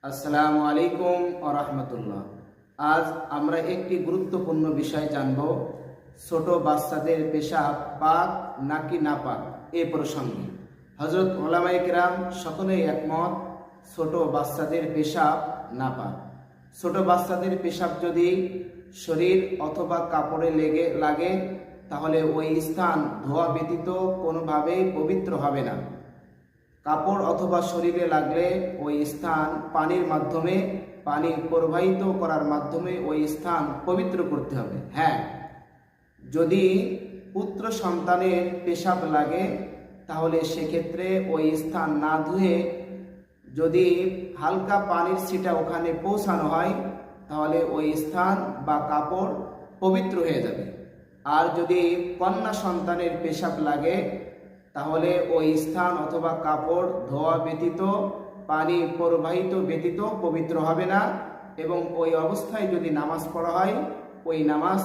আসসালামু আলাইকুম ওয়া রাহমাতুল্লাহ। আজ আমরা একটি গুরুত্বপূর্ণ বিষয় জানব, ছোট বাচ্চাদের পেশাব পাক নাকি নাপাক এ প্রসঙ্গে। হযরত উলামায়ে কেরাম সকলেই একমত, ছোট বাচ্চাদের পেশাব নাপাক। ছোট বাচ্চাদের পেশাব যদি শরীর অথবা কাপড়ে লাগে তাহলে ওই স্থান ধোয়া ব্যতীত কোনোভাবেই পবিত্র হবে না। কাপড় অথবা শরীরে লাগলে ওই স্থান পানি প্রবাহিত করার মাধ্যমে ওই স্থান পবিত্র করতে হবে। হ্যাঁ, যদি পুত্র সন্তানের পেশাব লাগে তাহলে সেক্ষেত্রে ওই স্থান না ধুয়ে যদি হালকা পানির ছিটা ওখানে পৌঁছানো হয় তাহলে ওই স্থান বা কাপড় পবিত্র হয়ে যাবে। আর যদি কন্যা সন্তানের পেশাব লাগে তাহলে ওই স্থান অথবা কাপড় ধোয়া ব্যতীত পানি প্রবাহিত ব্যতীত পবিত্র হবে না, এবং ওই অবস্থায় যদি নামাজ পড়া হয় ওই নামাজ